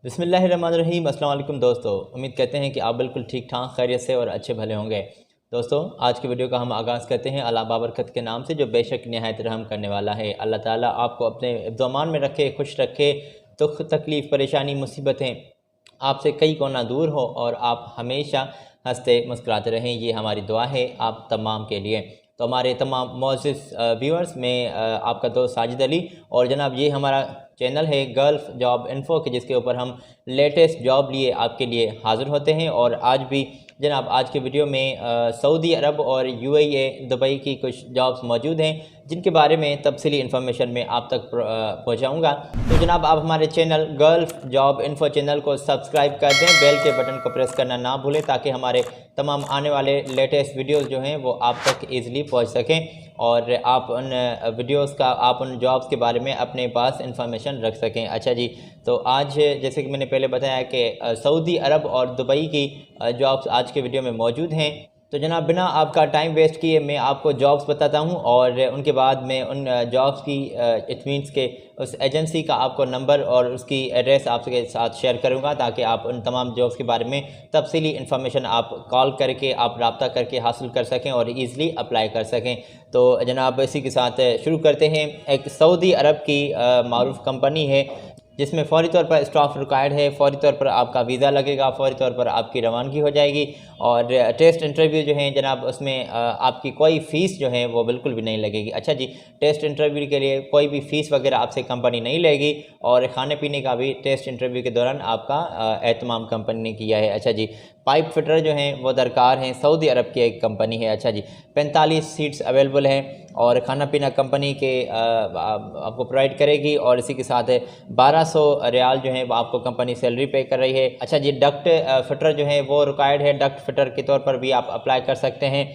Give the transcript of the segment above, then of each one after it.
बिस्मिल्लाहिर्रहमानिर्रहीम। अस्सलाम वालेकुम दोस्तों, उम्मीद करते हैं कि आप बिल्कुल ठीक ठाक खैरियत से और अच्छे भले होंगे। दोस्तों, आज की वीडियो का हम आगाज़ करते हैं अल्लाह बाबरकत के नाम से जो बेशक निहायत रहम करने वाला है। अल्लाह ताला आपको अपने इब्ज़ामान में रखे, खुश रखे, दुख तकलीफ़ परेशानी मुसीबतें आपसे कई कोना दूर हो और आप हमेशा हंसते मुस्कुराते रहें, ये हमारी दुआ है आप तमाम के लिए। तो हमारे तमाम मोअज़्ज़िज़ व्यूअर्स में आपका दोस्त साजिद अली, और जनाब ये हमारा चैनल है गल्फ़ जॉब इन्फ़ो के, जिसके ऊपर हम लेटेस्ट जॉब लिए आपके लिए हाज़िर होते हैं। और आज भी जनाब आज के वीडियो में सऊदी अरब और यूएई दुबई की कुछ जॉब्स मौजूद हैं, जिनके बारे में तफसीली इन्फॉर्मेशन में आप तक पहुंचाऊंगा। तो जनाब आप हमारे channel gulf job info channel को सब्सक्राइब कर दें, बेल के बटन को प्रेस करना ना भूलें, ताकि हमारे तमाम आने वाले लेटेस्ट वीडियोस जो हैं वो आप तक ईज़िली पहुंच सकें और आप उन वीडियोस का, आप उन जॉब्स के बारे में अपने पास इंफॉर्मेशन रख सकें। अच्छा जी, तो आज जैसे कि मैंने पहले बताया कि सऊदी अरब और दुबई की जॉब्स आज के वीडियो में मौजूद हैं। तो जनाब बिना आपका टाइम वेस्ट किए मैं आपको जॉब्स बताता हूं और उनके बाद मैं उन जॉब्स की इट मीन्स के उस एजेंसी का आपको नंबर और उसकी एड्रेस आपके साथ शेयर करूंगा, ताकि आप उन तमाम जॉब्स के बारे में तफसीली इन्फॉर्मेशन आप कॉल करके, आप रब्ता करके हासिल कर सकें और ईज़िली अप्लाई कर सकें। तो जनाब इसी के साथ शुरू करते हैं। एक सऊदी अरब की मारूफ कंपनी है जिसमें फ़ौरी तौर पर स्टाफ रिक्वायर्ड है, फ़ौरी तौर पर आपका वीज़ा लगेगा, फ़ौरी तौर पर आपकी रवानगी हो जाएगी और टेस्ट इंटरव्यू जो है जनाब उसमें आपकी कोई फ़ीस जो है वो बिल्कुल भी नहीं लगेगी। अच्छा जी, टेस्ट इंटरव्यू के लिए कोई भी फ़ीस वगैरह आपसे कंपनी नहीं लेगी और खाने पीने का भी टेस्ट इंटरव्यू के दौरान आपका एहतमाम कंपनी ने किया है। अच्छा जी, पाइप फिटर जो हैं वो दरकार हैं, सऊदी अरब की एक कंपनी है। अच्छा जी, 45 सीट्स अवेलेबल हैं और खाना पीना कंपनी के आपको प्रोवाइड करेगी और इसी के साथ 1200 रियाल जो है वो आपको कंपनी सैलरी पे कर रही है। अच्छा जी, डक्ट फिटर जो है वो रिक्वायर्ड है, डक्ट फिटर के तौर पर भी आप अप्लाई कर सकते हैं।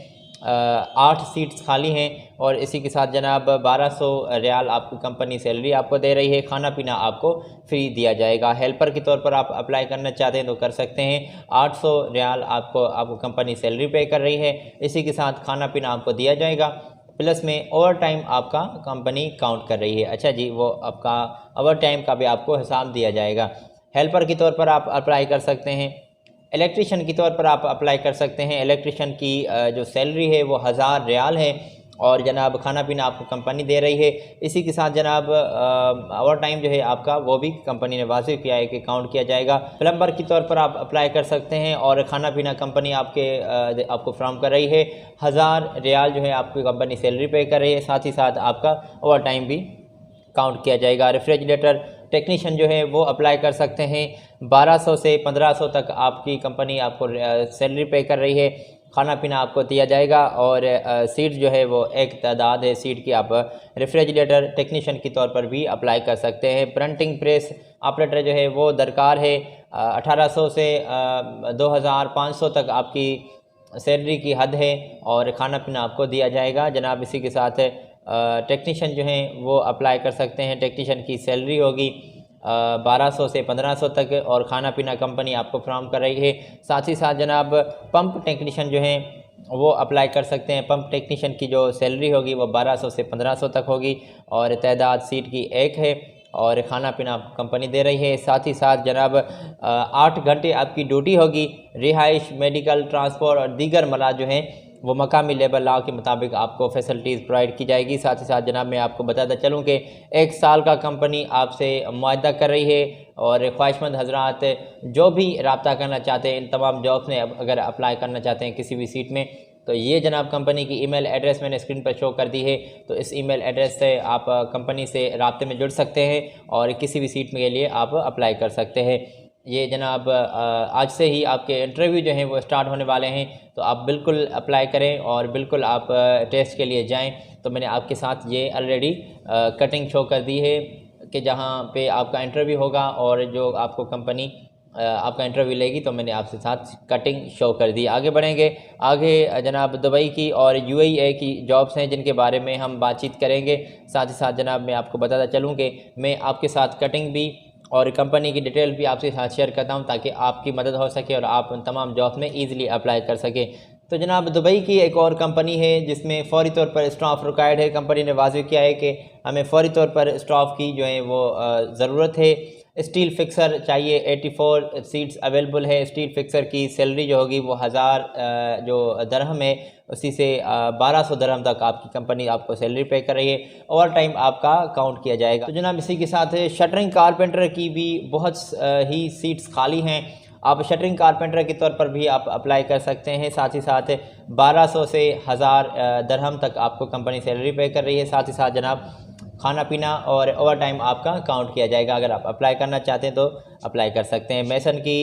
8 सीट्स खाली हैं और इसी के साथ जनाब 1200 रियाल आपकी कंपनी सैलरी आपको दे रही है, खाना पीना आपको फ्री दिया जाएगा। हेल्पर के तौर पर आप अप्लाई करना चाहते हैं तो कर सकते हैं। 800 रियाल आपको कंपनी सैलरी पे कर रही है, इसी के साथ खाना पीना आपको दिया जाएगा, प्लस में ओवर टाइम आपका कंपनी काउंट कर रही है। अच्छा जी, वो आपका ओवर टाइम का भी आपको हिसाब दिया जाएगा। हेल्पर के तौर पर आप अप्लाई कर सकते हैं। इलेक्ट्रीशियन के तौर पर आप अप्लाई कर सकते हैं। इलेक्ट्रीशियन की जो सैलरी है वो 1000 रियाल है और जनाब खाना पीना आपको कंपनी दे रही है। इसी के साथ जनाब ओवर टाइम जो है आपका वो भी कंपनी ने वाजिब किया है कि काउंट किया जाएगा। प्लम्बर के तौर पर आप अप्लाई कर सकते हैं और खाना पीना कंपनी आपको फ्राहम कर रही है। 1000 रियाल जो है आपकी कंपनी सैलरी पे कर रही है, साथ ही साथ आपका ओवर टाइम भी काउंट किया जाएगा। रेफ्रिजरेटर टेक्नीशियन जो है वो अप्लाई कर सकते हैं। 1200 से 1500 तक आपकी कंपनी आपको सैलरी पे कर रही है, खाना पीना आपको दिया जाएगा और सीट जो है वो एक तादाद है सीट की। आप रेफ्रिजरेटर टेक्नीशियन के तौर पर भी अप्लाई कर सकते हैं। प्रिंटिंग प्रेस ऑपरेटर जो है वो दरकार है। 1800 से 2500 तक आपकी सैलरी की हद है और खाना पीना आपको दिया जाएगा जनाब। इसी के साथ टेक्नीशियन जो हैं वो अप्लाई कर सकते हैं। टेक्नीशियन की सैलरी होगी 1200 से 1500 तक और खाना पीना कंपनी आपको फ्राहम कर रही है। साथ ही साथ जनाब पंप टेक्नीशियन जो हैं वो अप्लाई कर सकते हैं। पंप टेक्नीशियन की जो सैलरी होगी वो 1200 से 1500 तक होगी और तादाद सीट की एक है और खाना पीना आपको कंपनी दे रही है। साथ ही साथ जनाब 8 घंटे आपकी ड्यूटी होगी। रिहाइश, मेडिकल, ट्रांसपोर्ट और दीगर मलाज जो हैं वो मकामी लेबर लॉ के मुताबिक आपको फैसिलिटीज़ प्रोवाइड की जाएगी। साथ ही साथ जनाब मैं आपको बताता चलूँ कि 1 साल का कंपनी आपसे मुआहदा कर रही है और ख्वाहिशमंद हजरात जो भी रब्ता करना चाहते हैं इन तमाम जॉब्स में, अगर अप्लाई करना चाहते हैं किसी भी सीट में, तो ये जनाब कंपनी की ईमेल एड्रेस मैंने स्क्रीन पर शो कर दी है। तो इस ईमेल एड्रेस से आप कंपनी से रब्ते में जुड़ सकते हैं और किसी भी सीट के लिए आप अप्लाई कर सकते हैं। ये जनाब आज से ही आपके इंटरव्यू जो हैं वो स्टार्ट होने वाले हैं, तो आप बिल्कुल अप्लाई करें और बिल्कुल आप टेस्ट के लिए जाएं। तो मैंने आपके साथ ये ऑलरेडी कटिंग शो कर दी है कि जहां पे आपका इंटरव्यू होगा और जो आपको कंपनी आपका इंटरव्यू लेगी, तो मैंने आपके साथ कटिंग शो कर दी। आगे बढ़ेंगे। आगे जनाब दुबई की और यूएई की जॉब्स हैं जिनके बारे में हम बातचीत करेंगे। साथ ही साथ जनाब मैं आपको बताता चलूँ कि मैं आपके साथ कटिंग भी और कंपनी की डिटेल भी आपके साथ शेयर करता हूं, ताकि आपकी मदद हो सके और आप उन तमाम जॉब्स में ईज़िली अप्लाई कर सकें। तो जनाब दुबई की एक और कंपनी है जिसमें फ़ौरी तौर पर स्टाफ रिक्वायर्ड है। कंपनी ने वाज़ेह किया है कि हमें फ़ौरी तौर पर स्टाफ की जो है वो ज़रूरत है। स्टील फिक्सर चाहिए, 84 सीट्स अवेलेबल है। स्टील फिक्सर की सैलरी जो होगी वो 1000 जो दरहम है उसी से 1200 दरहम तक आपकी कंपनी आपको सैलरी पे कर रही है। ओवर टाइम आपका काउंट किया जाएगा। तो जनाब इसी के साथ शटरिंग कारपेंटर की भी बहुत ही सीट्स खाली हैं। आप शटरिंग कारपेंटर के तौर पर भी आप अप्लाई कर सकते हैं। साथ ही साथ 1200 से 1000 दरहम तक आपको कंपनी सैलरी पे कर रही है। साथ ही साथ जनाब खाना पीना और ओवर टाइम आपका काउंट किया जाएगा। अगर आप अप्लाई करना चाहते हैं तो अप्लाई कर सकते हैं। मेसन की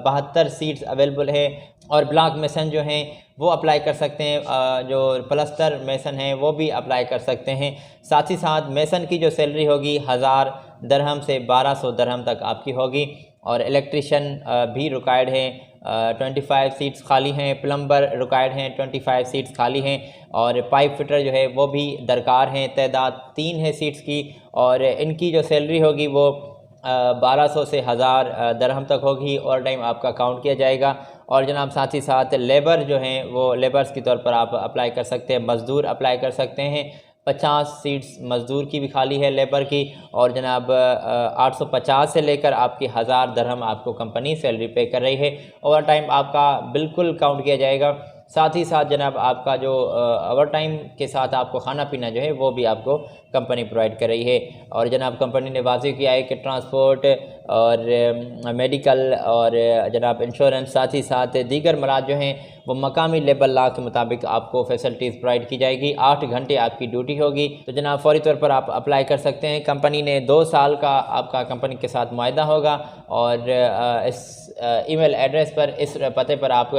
72 सीट्स अवेलेबल है और ब्लॉक मेसन जो हैं वो अप्लाई कर सकते हैं। जो प्लस्तर मेसन हैं वो भी अप्लाई कर सकते हैं। साथ ही साथ मेसन की जो सैलरी होगी 1000 दरहम से 1200 दरहम तक आपकी होगी। और इलेक्ट्रिशियन भी रिक्वायर्ड है, 25 सीट्स खाली हैं। प्लम्बर रिक्वायर्ड हैं, 25 सीट्स खाली हैं। और पाइप फिटर जो है वो भी दरकार हैं, तादाद 3 है सीट्स की। और इनकी जो सैलरी होगी वो 1200 से 1000 दरहम तक होगी। और टाइम आपका काउंट किया जाएगा। और जनाब साथ ही साथ लेबर जो हैं वो लेबर्स के तौर पर आप अप्लाई कर सकते हैं, मज़दूर अप्लाई कर सकते हैं। 50 सीट्स मज़दूर की भी खाली है, लेबर की। और जनाब 850 से लेकर आपकी 1000 दरहम आपको कंपनी सैलरी पे कर रही है। ओवर टाइम आपका बिल्कुल काउंट किया जाएगा। साथ ही साथ जनाब आपका जो ओवर टाइम के साथ आपको खाना पीना जो है वो भी आपको कंपनी प्रोवाइड कर रही है। और जनाब कंपनी ने वाज़ेह किया है कि ट्रांसपोर्ट और मेडिकल और जनाब इंश्योरेंस, साथ ही साथ दीगर मराद जो हैं वो मकामी लेबर लॉ के मुताबिक आपको फैसिलिटीज़ प्रोवाइड की जाएगी। 8 घंटे आपकी ड्यूटी होगी। तो जनाब फौरी तौर पर आप अप्लाई कर सकते हैं। कंपनी ने 2 साल का आपका कंपनी के साथ मुआहदा होगा। और इस ईमेल एड्रेस पर, इस पते पर आप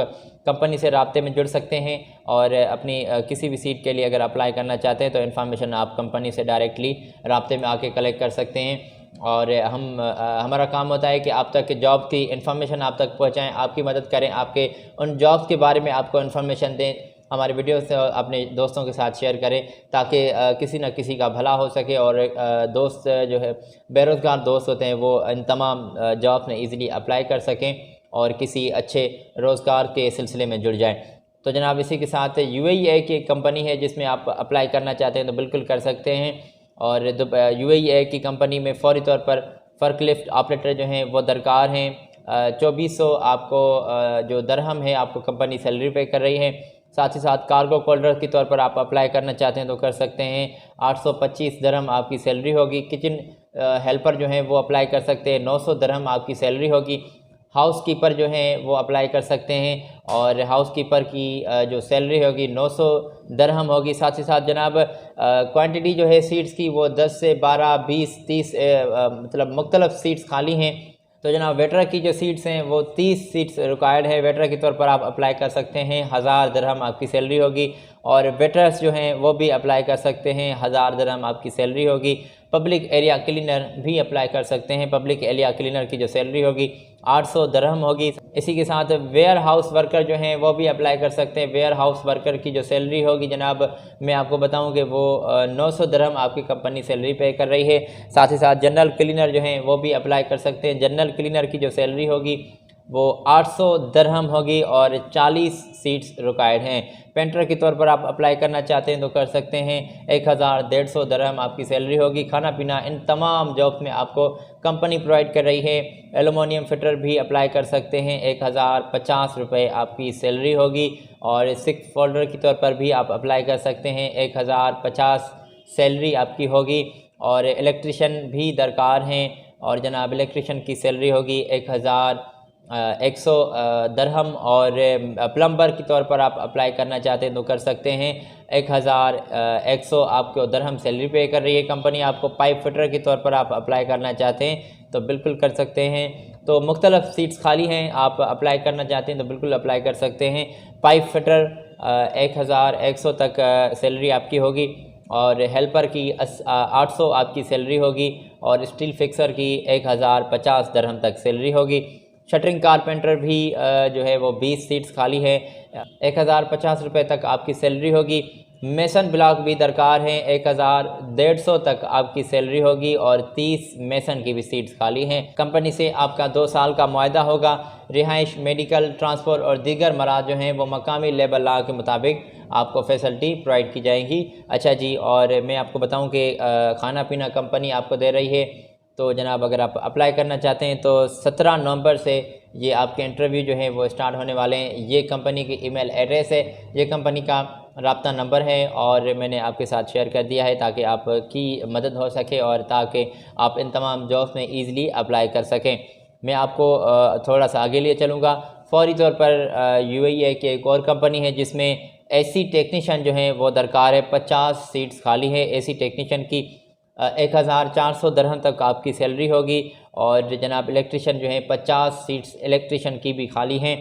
कंपनी से राब्ते में जुड़ सकते हैं। और अपनी किसी भी सीट के लिए अगर अप्लाई करना चाहते हैं तो इन्फॉर्मेशन आप कंपनी से डायरेक्टली राब्ते में आके कलेक्ट कर सकते हैं। और हमारा काम होता है कि आप तक जॉब की इन्फॉर्मेशन आप तक पहुंचाएं, आपकी मदद करें, आपके उन जॉब्स के बारे में आपको इन्फॉर्मेशन दें। हमारे वीडियो से अपने दोस्तों के साथ शेयर करें ताकि किसी न किसी का भला हो सके। और दोस्त जो है बेरोज़गार दोस्त होते हैं वो इन तमाम जॉब्स में ईज़िली अप्लाई कर सकें और किसी अच्छे रोज़गार के सिलसिले में जुड़ जाएं। तो जनाब इसी के साथ UAE की कंपनी है जिसमें आप अप्लाई करना चाहते हैं तो बिल्कुल कर सकते हैं। और UAE की कंपनी में फौरी तौर पर फ़र्कलिफ्ट ऑपरेटर जो हैं वो दरकार हैं। 2400 आपको जो दरहम है आपको कंपनी सैलरी पे कर रही है। साथ ही साथ कार्गो होल्डर के तौर पर आप अप्लाई करना चाहते हैं तो कर सकते हैं। 825 दरहम आपकी सैलरी होगी। किचन हेल्पर जो हैं वो अप्लाई कर सकते हैं, 900 दरहम आपकी सैलरी होगी। हाउस कीपर जो हैं वो अप्लाई कर सकते हैं और हाउस कीपर की जो सैलरी होगी 900 दरहम होगी। साथ ही साथ जनाब क्वांटिटी जो है सीट्स की वो 10 से 12, 20, 30 मतलब मुख्तलिफ सीट्स खाली हैं। तो जनाब वेटर की जो सीट्स हैं वो 30 सीट्स रिक्वायर्ड है। वेटर के तौर पर आप अप्लाई कर सकते हैं, 1000 दरहम आपकी सैलरी होगी। और वेटर्स जो हैं वो भी अप्लाई कर सकते हैं, 1000 दरहम आपकी सैलरी होगी। पब्लिक एरिया क्लीनर भी अप्लाई कर सकते हैं। पब्लिक एरिया क्लीनर की जो सैलरी होगी 800 दरहम होगी। इसी के साथ वेयर हाउस वर्कर जो हैं वो भी अप्लाई कर सकते हैं। वेयर हाउस वर्कर की जो सैलरी होगी जनाब मैं आपको बताऊं कि वो 900 दरहम आपकी कंपनी सैलरी पे कर रही है। साथ ही साथ जनरल क्लीनर जो हैं वो भी अप्लाई कर सकते हैं। जनरल क्लीनर की जो सैलरी होगी वो 800 दरहम होगी और 40 सीट्स रिक्वायर्ड हैं। पेंटर के तौर पर आप अप्लाई करना चाहते हैं तो कर सकते हैं। 1150 दरहम आपकी सैलरी होगी। खाना पीना इन तमाम जॉब्स में आपको कंपनी प्रोवाइड कर रही है। एलुमिनियम फिटर भी अप्लाई कर सकते हैं, 1050 रुपये आपकी सैलरी होगी। और सिक्स फोल्डर के तौर पर भी आप अप्लाई कर सकते हैं, 1050 सैलरी आपकी होगी। और इलेक्ट्रिशियन भी दरकार हैं और जनाब इलेक्ट्रिशियन की सैलरी होगी 1100 दरहम। और प्लम्बर के तौर पर आप अप्लाई करना चाहते हैं तो कर सकते हैं, 1100 आपको दरहम सैलरी पे कर रही है कंपनी। आपको पाइप फिटर के तौर पर आप अप्लाई करना चाहते हैं तो बिल्कुल कर सकते हैं। तो मुख्तलिफ सीट्स खाली हैं, आप अप्लाई करना चाहते हैं तो बिल्कुल अप्लाई कर सकते हैं। पाइप फिटर 1100 तक सैलरी आपकी होगी। और हेल्पर की 800 आपकी सैलरी होगी। और स्टील फिक्सर की 1050 दरहम तक सैलरी होगी। शटरिंग कारपेंटर भी जो है वो 20 सीट्स खाली है, 1050 रुपये तक आपकी सैलरी होगी। मेसन ब्लॉक भी दरकार हैं, 1150 तक आपकी सैलरी होगी। और 30 मेसन की भी सीट्स खाली हैं। कंपनी से आपका 2 साल का मुआहदा होगा। रिहाइश, मेडिकल, ट्रांसपोर्ट और दीगर मराद जो हैं वो मकामी लेबर लॉ के मुताबिक आपको फैसिलिटी प्रोवाइड की जाएंगी। अच्छा जी, और मैं आपको बताऊं कि खाना पीना कंपनी आपको दे रही है। तो जनाब अगर आप अप्लाई करना चाहते हैं तो 17 नवंबर से ये आपके इंटरव्यू जो है वो स्टार्ट होने वाले हैं। ये कंपनी की ईमेल एड्रेस है, ये कंपनी का राब्ता नंबर है और मैंने आपके साथ शेयर कर दिया है ताकि आपकी मदद हो सके और ताकि आप इन तमाम जॉब्स में ईज़िली अप्लाई कर सकें। मैं आपको थोड़ा सा आगे लिए चलूँगा। फौरी तौर पर UAE की एक और कंपनी है जिसमें AC टेक्नीशियन जो हैं वो दरकार है। 50 सीट्स खाली है AC टेक्नीशियन की। 1400 दरहम तक आपकी सैलरी होगी और जनाब इलेक्ट्रिशियन जो है 50 सीट्स इलेक्ट्रिशियन की भी खाली हैं,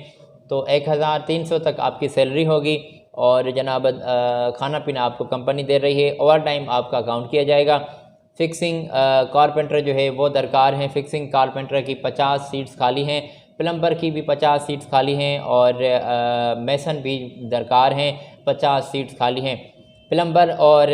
तो 1300 तक आपकी सैलरी होगी और जनाब खाना पीना आपको कंपनी दे रही है। ओवर टाइम आपका काउंट किया जाएगा। फिक्सिंग कारपेंटर जो है वो दरकार हैं। फिक्सिंग कारपेंटर की 50 सीट्स खाली हैं। प्लम्बर की भी 50 सीट्स खाली हैं और मेसन भी दरकार हैं, 50 सीट्स खाली हैं। प्लम्बर और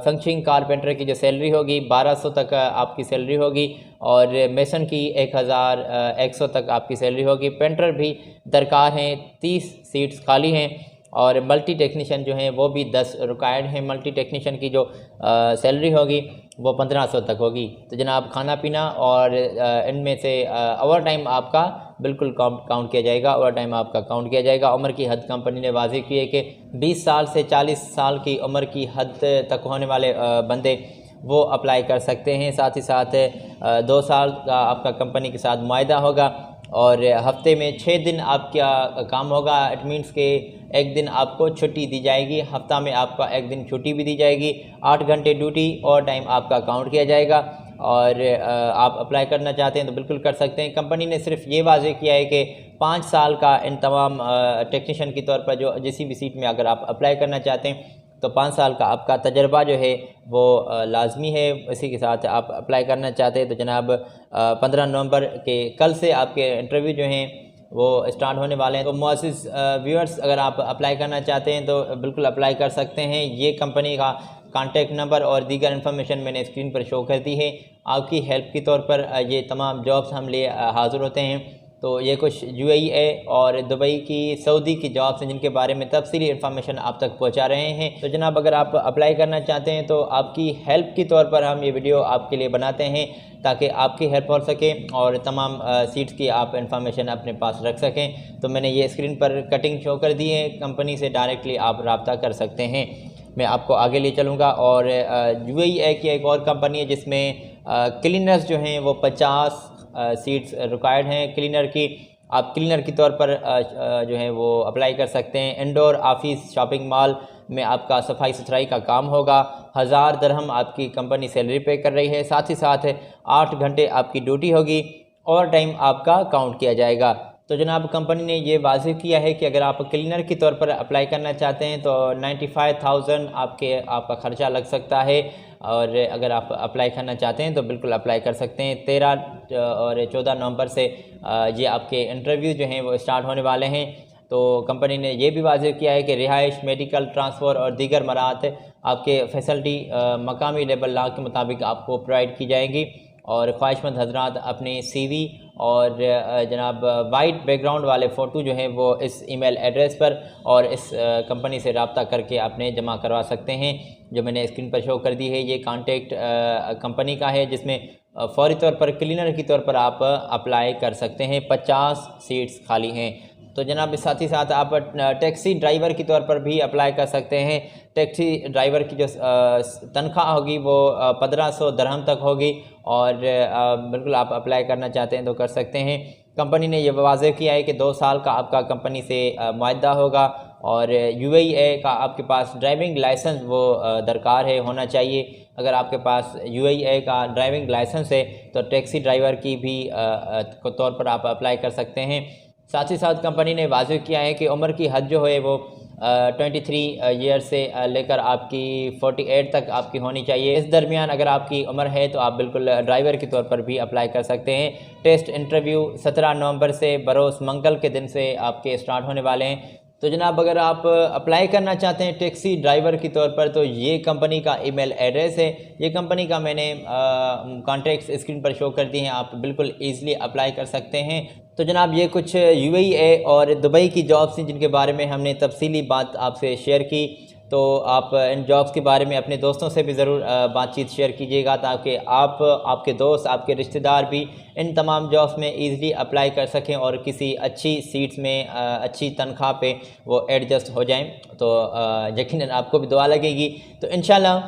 फंक्शनिंग कारपेंटर की जो सैलरी होगी 1200 तक आपकी सैलरी होगी और मेसन की 1100 तक आपकी सैलरी होगी। पेंटर भी दरकार हैं, 30 सीट्स खाली हैं और मल्टी टेक्नीशियन जो हैं वो भी 10 रिक्वायर्ड हैं। मल्टी टेक्नीशियन की जो सैलरी होगी वो 1500 तक होगी। तो जनाब खाना पीना और इनमें से ओवर टाइम आपका बिल्कुल काउंट किया जाएगा। ओवर टाइम आपका काउंट किया जाएगा। उम्र की हद कंपनी ने वाज़ेह की है कि 20 साल से 40 साल की उम्र की हद तक होने वाले बंदे वो अप्लाई कर सकते हैं। साथ ही साथ 2 साल का आपका कंपनी के साथ मुआहदा होगा और हफ्ते में 6 दिन आपका काम होगा। इट मीन्स के एक दिन आपको छुट्टी दी जाएगी, हफ्ता में आपका एक दिन छुट्टी भी दी जाएगी। 8 घंटे ड्यूटी और टाइम आपका काउंट किया जाएगा और आप अप्लाई करना चाहते हैं तो बिल्कुल कर सकते हैं। कंपनी ने सिर्फ ये वाज़ेह किया है कि 5 साल का इन तमाम टेक्नीशियन के तौर पर जो जिस भी सीट में अगर आप अप्लाई करना चाहते हैं तो 5 साल का आपका तजर्बा जो है वो लाजमी है। इसी के साथ आप अप्लाई करना चाहते हैं तो जनाब 15 नवंबर के कल से आपके इंटरव्यू जो हैं वो स्टार्ट होने वाले हैं। तो मुअज़्ज़िज़ व्यूअर्स, अगर आप अप्लाई करना चाहते हैं तो बिल्कुल अप्लाई कर सकते हैं। ये कंपनी का कॉन्टैक्ट नंबर और दीगर इन्फॉर्मेशन मैंने स्क्रीन पर शो कर दी है। आपकी हेल्प के तौर पर ये तमाम जॉब्स हम लिए हाज़िर होते हैं। तो ये कुछ UAE और दुबई की, सऊदी की जॉब्स हैं जिनके बारे में तफसीली इन्फॉर्मेशन आप तक पहुंचा रहे हैं। तो जनाब अगर आप अप्लाई करना चाहते हैं तो आपकी हेल्प के तौर पर हम ये वीडियो आपके लिए बनाते हैं ताकि आपकी हेल्प हो सके और तमाम सीट्स की आप इन्फॉर्मेशन अपने पास रख सकें। तो मैंने ये स्क्रीन पर कटिंग शो कर दी है। कंपनी से डायरेक्टली आप रब्ता कर सकते हैं। मैं आपको आगे ले चलूँगा और UAE की एक और कंपनी है जिसमें क्लीनर्स जो हैं वो 50 सीट्स रिक्वायर्ड हैं क्लीनर की। आप क्लीनर के तौर पर जो है वो अप्लाई कर सकते हैं। इंडोर ऑफिस शॉपिंग मॉल में आपका सफाई सुथराई का काम होगा। 1000 दरहम आपकी कंपनी सैलरी पे कर रही है। साथ ही साथ 8 घंटे आपकी ड्यूटी होगी और टाइम आपका काउंट किया जाएगा। तो जनाब कंपनी ने ये वाज़ेह किया है कि अगर आप क्लीनर के तौर पर अप्लाई करना चाहते हैं तो 95,000 आपका ख़र्चा लग सकता है और अगर आप अप्लाई करना चाहते हैं तो बिल्कुल अप्लाई कर सकते हैं। 13 और 14 नवंबर से ये आपके इंटरव्यू जो हैं वो स्टार्ट होने वाले हैं। तो कंपनी ने ये भी वाज़ेह किया है कि रिहाइश, मेडिकल, ट्रांसफ़र और दीगर मराहत आपके फैसिलिटी मकामी लेबर लॉ के मुताबिक आपको प्रोवाइड की जाएंगी और ख्वाहिशमंद हजरात अपने CV और जनाब वाइट बैकग्राउंड वाले फ़ोटो जो हैं वो इस ईमेल एड्रेस पर और इस कंपनी से रब्ता करके आपने जमा करवा सकते हैं जो मैंने स्क्रीन पर शो कर दी है। ये कॉन्टैक्ट कंपनी का है जिसमें फ़ौरी तौर पर क्लीनर के तौर पर आप अप्लाई कर सकते हैं। 50 सीट्स खाली हैं। तो जनाब साथ ही साथ आप टैक्सी ड्राइवर के तौर पर भी अप्लाई कर सकते हैं। टैक्सी ड्राइवर की जो तनख्वाह होगी वो 1500 दरहम तक होगी और बिल्कुल आप अप्लाई करना चाहते हैं तो कर सकते हैं। कंपनी ने यह वाज़ेह किया है कि 2 साल का आपका कंपनी से मुआहदा होगा और UAE का आपके पास ड्राइविंग लाइसेंस वो दरकार है, होना चाहिए। अगर आपके पास UAE का ड्राइविंग लाइसेंस है तो टैक्सी ड्राइवर की भी तौर पर आप अप्लाई कर सकते हैं। साथ ही साथ कंपनी ने वाज़ेह किया है कि उम्र की हद जो है वो 23 ईयर से लेकर आपकी 48 तक आपकी होनी चाहिए। इस दरमियान अगर आपकी उम्र है तो आप बिल्कुल ड्राइवर के तौर पर भी अप्लाई कर सकते हैं। टेस्ट इंटरव्यू 17 नवंबर से बरोज़ मंगल के दिन से आपके स्टार्ट होने वाले हैं। तो जनाब अगर आप अप्लाई करना चाहते हैं टैक्सी ड्राइवर के तौर पर तो ये कंपनी का ईमेल एड्रेस है। ये कंपनी का मैंने कॉन्टैक्ट्स स्क्रीन पर शो कर दिए हैं, आप बिल्कुल ईज़िली अप्लाई कर सकते हैं। तो जनाब ये कुछ UAE और दुबई की जॉब्स हैं जिनके बारे में हमने तफसीली बात आपसे शेयर की। तो आप इन जॉब्स के बारे में अपने दोस्तों से भी ज़रूर बातचीत शेयर कीजिएगा, ताकि आपके दोस्त, आपके रिश्तेदार भी इन तमाम जॉब्स में ईज़िली अप्लाई कर सकें और किसी अच्छी सीट्स में अच्छी तनख्वाह पे वो एडजस्ट हो जाएं। तो यकीनन आपको भी दुआ लगेगी। तो इंशाल्लाह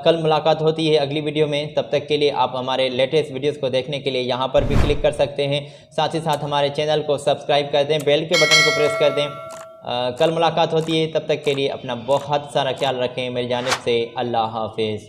कल मुलाकात होती है अगली वीडियो में। तब तक के लिए आप हमारे लेटेस्ट वीडियोस को देखने के लिए यहाँ पर भी क्लिक कर सकते हैं। साथ ही साथ हमारे चैनल को सब्सक्राइब कर दें, बेल के बटन को प्रेस कर दें। कल मुलाकात होती है, तब तक के लिए अपना बहुत सारा ख्याल रखें। मेरी जानिब से अल्लाह हाफिज़।